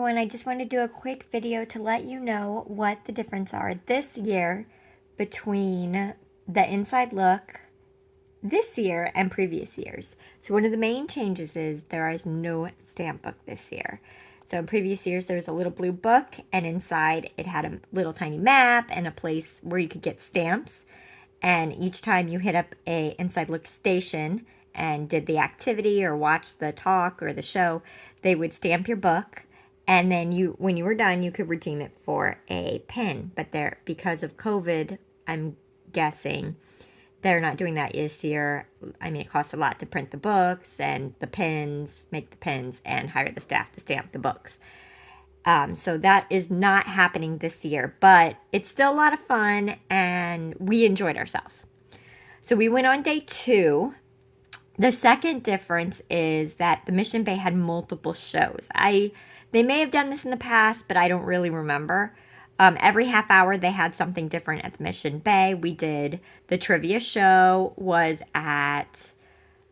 everyone. I just want to do a quick video to let you know what the difference are this year between the inside look this year and previous years. So one of the main changes is there is no stamp book this year. So in previous years there was a little blue book, and inside it had a little tiny map and a place where you could get stamps. And each time you hit up a inside look station and did the activity or watched the talk or the show, they would stamp your book, and then when you were done, you could redeem it for a pin. But because of COVID, I'm guessing they're not doing that this year. I mean, it costs a lot to print the books and the pins, make the pins, and hire the staff to stamp the books. So that is not happening this year, but it's still a lot of fun, and we enjoyed ourselves. So we went on day 2. The second difference is that the Mission Bay had multiple shows. They may have done this in the past, but I don't really remember. Every half hour they had something different at the Mission Bay. We did the trivia show was at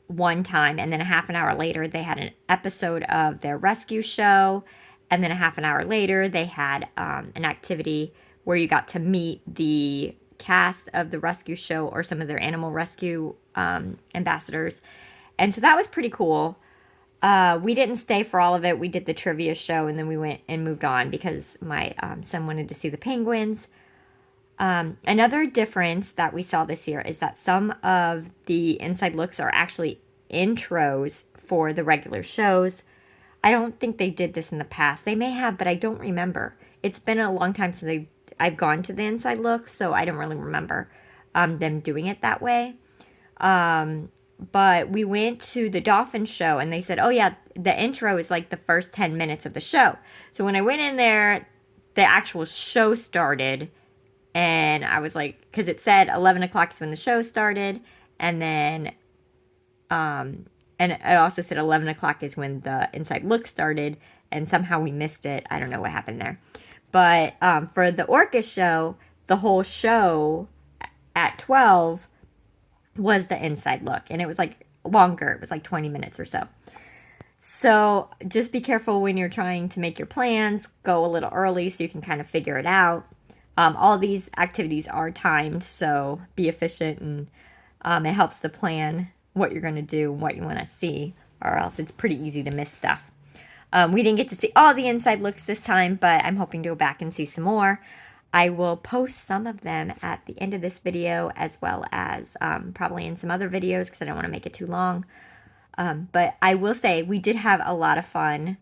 one time, and then a half an hour later they had an episode of their rescue show, and then a half an hour later they had an activity where you got to meet the cast of the rescue show or some of their animal rescue ambassadors. And so that was pretty cool. We didn't stay for all of it. We did the trivia show, and then we went and moved on because my son wanted to see the penguins. Another difference that we saw this year is that some of the inside looks are actually intros for the regular shows. I don't think they did this in the past. They may have, but I don't remember. It's been a long time since I've gone to the inside look, so I don't really remember them doing it that way. But we went to the dolphin show, and they said, oh yeah, the intro is like the first 10 minutes of the show. So when I went in there, the actual show started, and I was like, because it said 11 o'clock is when the show started, and then, and it also said 11 o'clock is when the inside look started, and somehow we missed it. I don't know what happened there. But for the orca show, the whole show at 12 was the inside look, and it was like longer. It was like 20 minutes or so. So just be careful when you're trying to make your plans. Go a little early so you can kind of figure it out. All these activities are timed, so be efficient, and it helps to plan what you're going to do and what you want to see, or else it's pretty easy to miss stuff. We didn't get to see all the inside looks this time, but I'm hoping to go back and see some more. I will post some of them at the end of this video, as well as probably in some other videos, because I don't want to make it too long. But I will say we did have a lot of fun.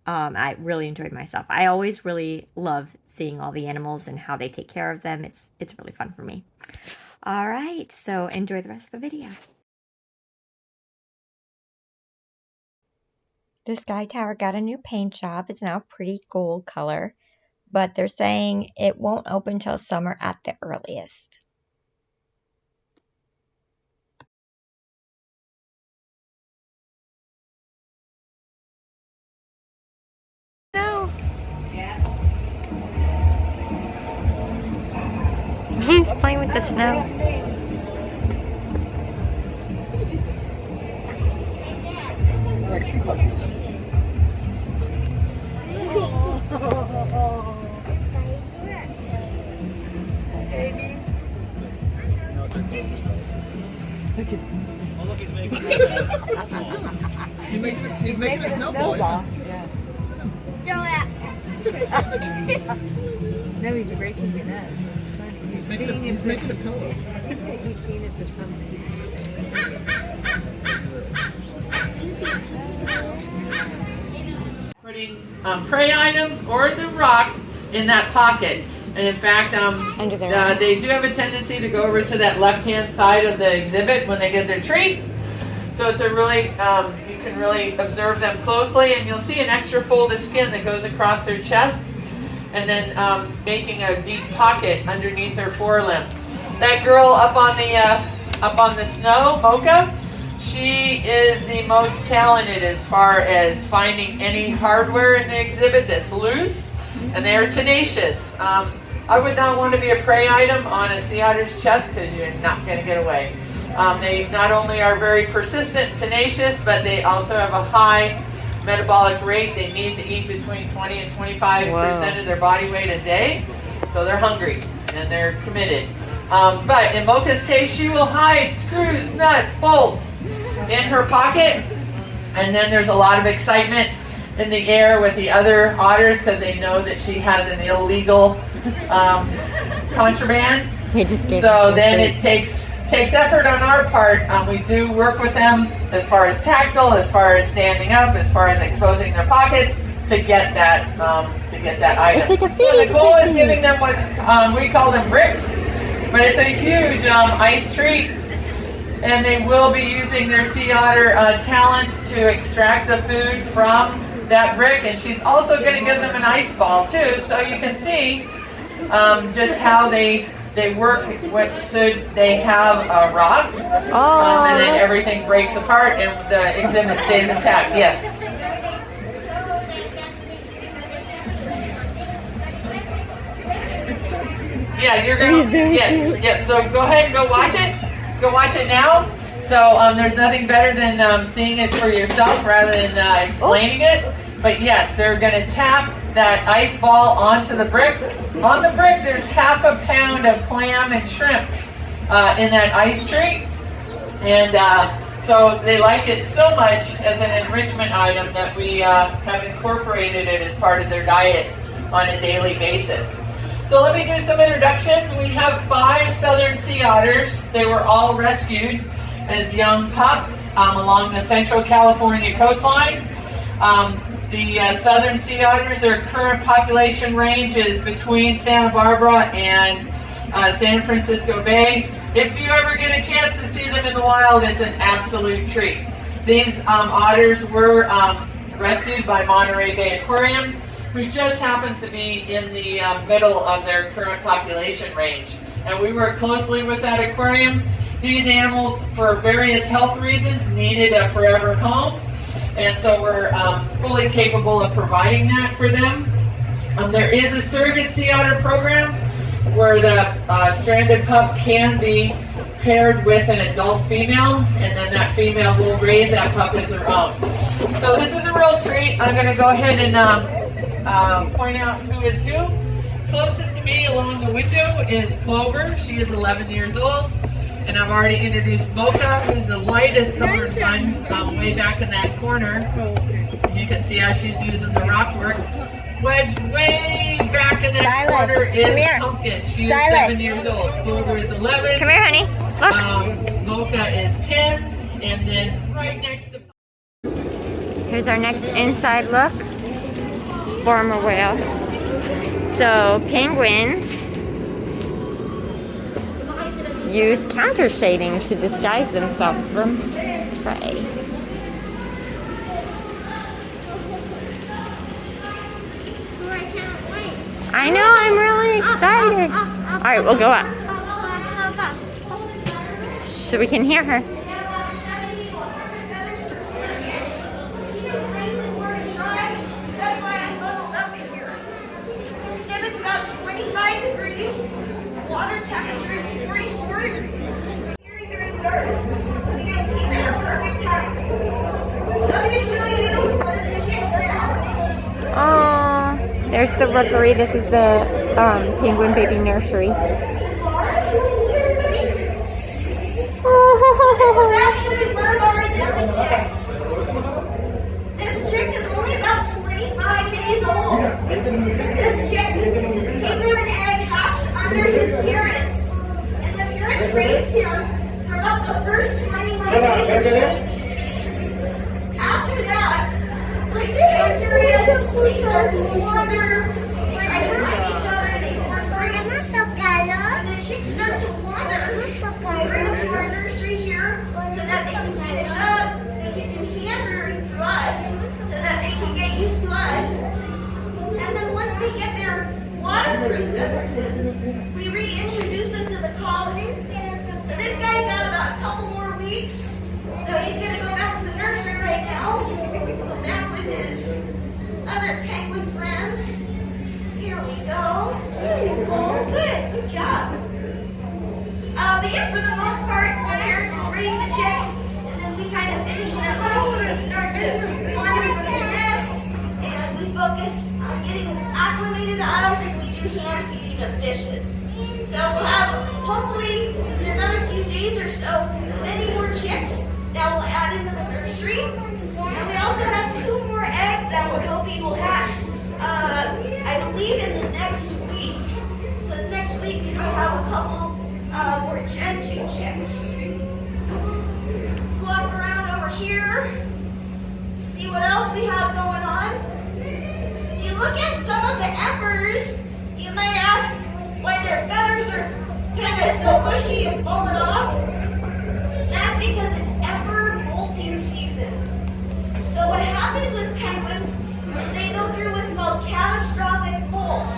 I really enjoyed myself. I always really love seeing all the animals and how they take care of them. It's really fun for me. All right, so enjoy the rest of the video. The Sky Tower got a new paint job. It's now a pretty gold color, but they're saying it won't open till summer at the earliest. No. He's playing with the snow. Oh, look, he's making he's making a snowball. Yeah. Throw it. No, he's breaking it up. It's funny. He's making a pillow. He's seen it for something. Putting prey items or the rock in that pocket. And in fact, they do have a tendency to go over to that left-hand side of the exhibit when they get their treats. So it's a really, you can really observe them closely, and you'll see an extra fold of skin that goes across their chest, and then making a deep pocket underneath their forelimb. That girl up on the snow, Mocha, she is the most talented as far as finding any hardware in the exhibit that's loose, and they are tenacious. I would not want to be a prey item on a sea otter's chest because you're not going to get away. They not only are very persistent and tenacious, but they also have a high metabolic rate. They need to eat between 20 and 25% of their body weight a day. So they're hungry and they're committed. But in Mocha's case, she will hide screws, nuts, bolts in her pocket. And then there's a lot of excitement in the air with the other otters because they know that she has an illegal contraband. So then it takes effort on our part. We do work with them as far as tactile, as far as standing up, as far as exposing their pockets to get that item. It's like a so feeding the goal is frenzy. giving them what we call them bricks, but it's a huge ice treat. And they will be using their sea otter talents to extract the food from that brick. And she's also going to give them an ice ball too, so you can see just how they work. Which should they have a rock, and then everything breaks apart and the exhibit stays intact. Yes. Yeah, you're gonna. Yes. So go ahead and go watch it. Go watch it now. So there's nothing better than seeing it for yourself rather than explaining it. But yes, they're going to tap that ice ball onto the brick. On the brick, there's half a pound of clam and shrimp in that ice treat. And so they like it so much as an enrichment item that we have incorporated it as part of their diet on a daily basis. So let me do some introductions. We have 5 southern sea otters. They were all rescued as young pups along the central California coastline. The southern sea otters, their current population range is between Santa Barbara and San Francisco Bay. If you ever get a chance to see them in the wild, it's an absolute treat. These otters were rescued by Monterey Bay Aquarium, who just happens to be in the middle of their current population range. And we work closely with that aquarium. These animals, for various health reasons, needed a forever home. And so we're fully capable of providing that for them. There is a surrogate sea otter program where the stranded pup can be paired with an adult female, and then that female will raise that pup as their own. So this is a real treat. I'm going to go ahead and point out who is who. Closest to me along the window is Clover. She is 11 years old. And I've already introduced Mocha, who's the lightest colored one, way back in that corner. And you can see how she's using the rock work. Wedged way back in that corner is Pumpkin. She is 7 years old. Clover is 11. Come here, honey. Look. Mocha is 10. And then right next to... Here's our next inside look. Former whale. So penguins use counter shading to disguise themselves from prey. I know, I'm really excited. All right, we'll go up so we can hear her. Water temperature is 44 degrees. Very, very good. You guys came at a perfect time. So I'm going to show you one of the chicks now. Oh, there's the rookery. This is the penguin baby nursery. This is actually one of our young chicks. This chick is only about 25 days old. This chick came from an egg hatched under his parents. And the parents raised him for about the first 21 days or so. After that, like they were curious, they started to wander, try to find each other, they were friends. And the chicks start to wander. We bring them to our nursery here so that they can finish up, they can do hand rearing through us so that they can get used to us. And then once they get their waterproof feathers in, we reintroduce them to the colony. So this guy's got about a couple more weeks. So he's going to go back to the nursery right now. Go back with his other penguin friends. Here we go. There you go. Good job. But yeah, for the most part, the parents will raise the chicks, and then we kind of finish them up and start to wander from the nest. do hand feeding of fishes. So we'll have, hopefully, in another few days or so, many more chicks that we'll add into the nursery. And we also have 2 more eggs that we're hoping will hatch, I believe, in the next week. So the next week we might have a couple more Gen 2 chicks. Let's walk around over here, see what else we have going on. If you look at some of the embers, you might ask why their feathers are kind of so bushy and falling off. That's because it's ember molting season. So what happens with penguins is they go through what's called catastrophic molt.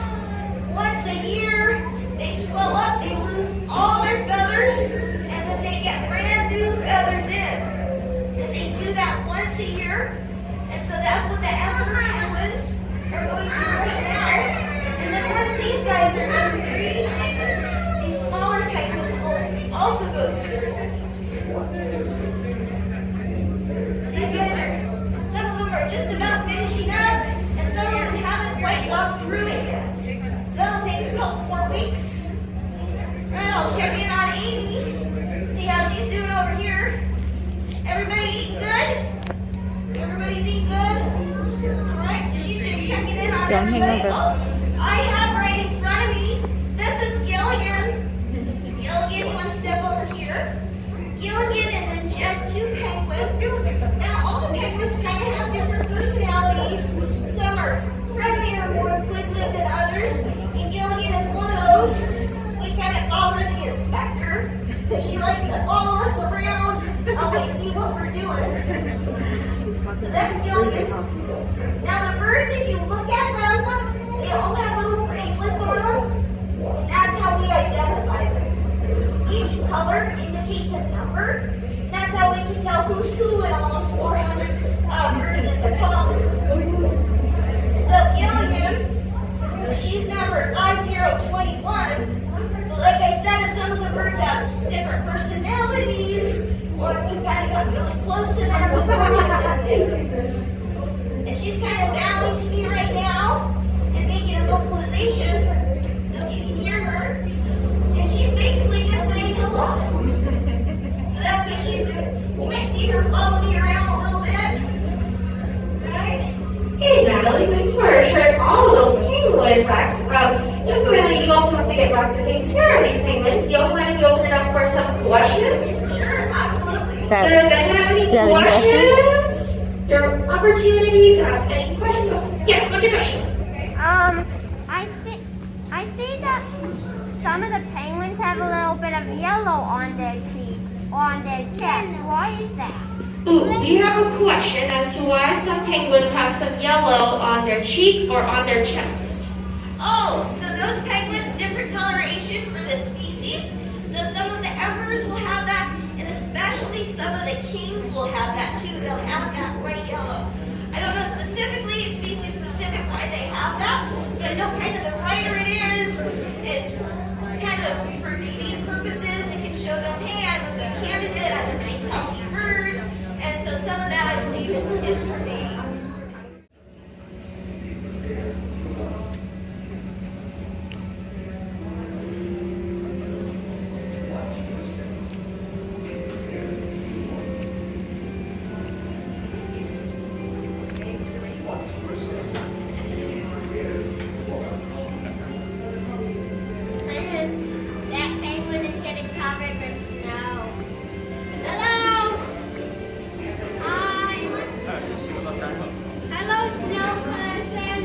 Once a year, they swell up, they lose all their feathers, and then they get brand new feathers in. And they do that once a year. And so that's what the emperor penguins are going through right now. And then once these guys are done with breeding season, these smaller penguins will also go through their molting season. So these guys are, some of them are just about finishing up, and some of them haven't quite gone through it yet. So that'll take a couple more weeks. Alright, I'll check in on Amy, see how she's doing over here. Everybody eating good? Everybody's eating good? Alright, so she's just checking in on everybody. Oh, I have right in front of me, this is Gilligan. Gilligan, you want to step over here? Gilligan is a Gen 2 penguin. Now, all the penguins kind of have different personalities. Some are friendlier, more inquisitive than others. And Gilligan is one of those. We kind of call her the inspector. She likes to follow us around, always see what we're doing. So that's Gilligan. Now the birds, if you look at them, they all have little bracelets on them. And that's how we identify them. Each color indicates a number. That's how we can tell who's who in almost 400 birds in the colony. So Gilligan, she's number 5021. But like I said, if some of the birds have different personalities, or if we kind of got really close to them, we can give them nicknames. And she's kind of bowing to me right now and making a vocalization. Now you can hear her. And she's basically just saying hello. So that's what she's doing. You might see her follow me around a little bit. Alright? Hey Natalie, thanks for sharing all of those penguin facts. Just so I know, you also have to get back to taking care of these penguins. Do you also mind if we open it up for some questions? Sure, absolutely. Does anyone have any questions? Your opportunity to ask any question. Yes, what's your question? I see that some of the penguins have a little bit of yellow on their cheek, on their chest. Why is that? Ooh, do you have a question as to why some penguins have some yellow on their cheek or on their chest? Oh, so those penguins, different coloration for the species. So some of the emperors will have that, and especially some of the kings will have that too. They'll have that bright yellow. I don't know specifically, species specific, why they have that, but I know kind of the brighter it is, it's kind of for mating purposes. It can show them, hey, I'm a good candidate, I'm a nice healthy bird, and so some of that I believe is for mating. That penguin is getting covered with snow. Hello! Hi! Hello, snow person!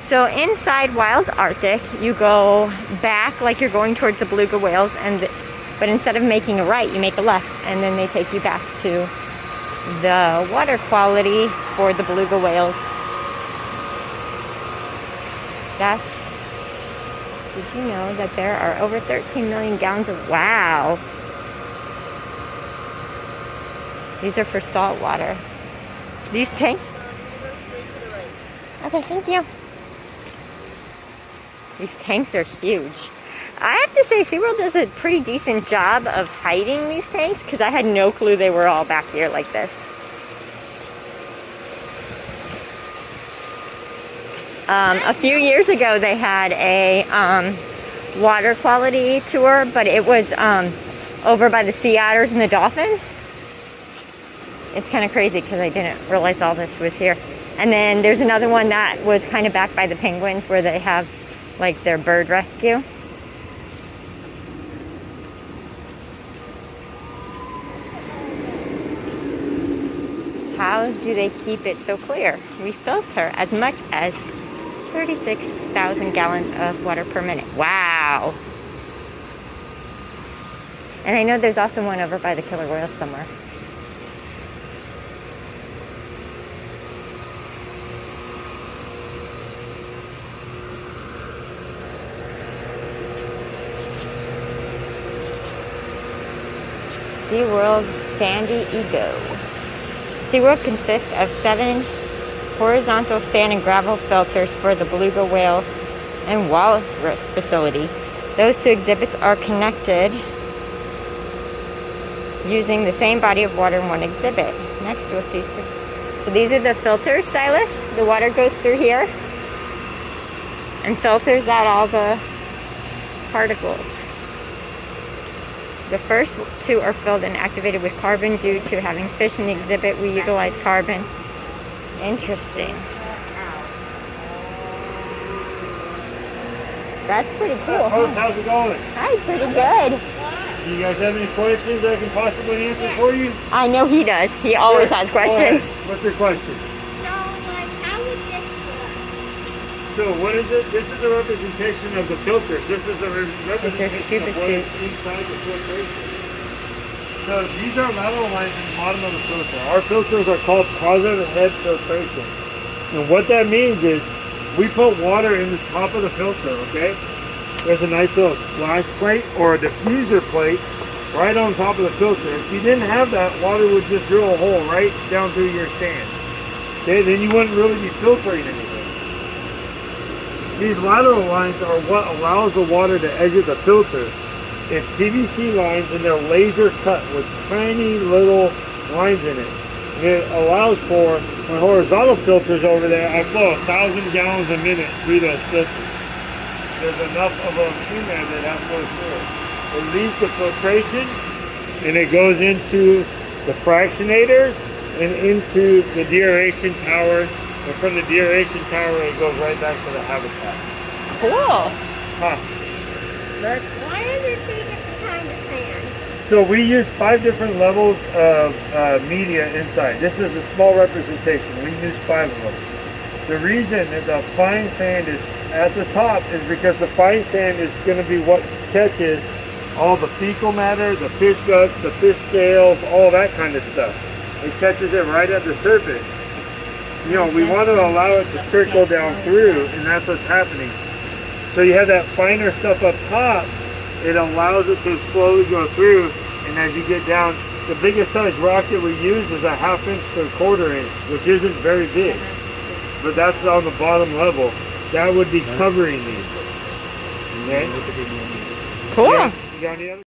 So inside Wild Arctic, you go back like you're going towards the beluga whales, but instead of making a right, you make a left, and then they take you back to the water quality for the beluga whales. Did you know that there are over 13 million gallons of, wow. These are for salt water. These tanks? Okay, thank you. These tanks are huge. I have to say, Seaworld does a pretty decent job of hiding these tanks because I had no clue they were all back here like this. A few years ago, they had a water quality tour, but it was over by the sea otters and the dolphins. It's kind of crazy because I didn't realize all this was here. And then there's another one that was kind of back by the penguins where they have like their bird rescue. How do they keep it so clear? We filter as much as 36,000 gallons of water per minute. Wow. And I know there's also one over by the killer whales somewhere. Seaworld Sandy Ego. Seaworld consists of 7 horizontal sand and gravel filters for the beluga whales and walrus facility. Those 2 exhibits are connected using the same body of water in one exhibit. Next you'll see 6. So these are the filters, Silas. The water goes through here and filters out all the particles. The first 2 are filled and activated with carbon. Due to having fish in the exhibit, we utilize carbon. Interesting. That's pretty cool. Host, how's it going? Hi, pretty good. Do you guys have any questions I can possibly answer for you? I know he does. He always has questions. Go ahead. What's your question? So, like, how would this work? So what is it? This is a representation of the filters. This is a representation scuba of what is suits. inside the filtration. So these are lateral lines in the bottom of the filter. Our filters are called positive head filtration. And what that means is we put water in the top of the filter, okay? There's a nice little splash plate or a diffuser plate right on top of the filter. If you didn't have that, water would just drill a hole right down through your sand. Okay, then you wouldn't really be filtering anything. These lateral lines are what allows the water to exit the filter. It's PVC lines and they're laser cut with tiny little lines in it. And it allows for my horizontal filters over there. I flow 1,000 gallons a minute through the filter. There's enough of them in there that flows through. It leads to filtration and it goes into the fractionators and into the deaeration tower. And from the deaeration tower, it goes right back to the habitat. Cool. Huh. Why are there 3 different kinds of sand? So we use 5 different levels of media inside. This is a small representation. We use 5 of them. The reason that the fine sand is at the top is because the fine sand is going to be what catches all the fecal matter, the fish guts, the fish scales, all that kind of stuff. It catches it right at the surface. You know, we want to allow it to trickle down through, and that's what's happening. So you have that finer stuff up top, it allows it to slowly go through, and as you get down, the biggest size rock that we use is a 1/2 inch to 1/4 inch, which isn't very big. But that's on the bottom level. That would be covering these. Okay? Cool. Yeah. You got any other?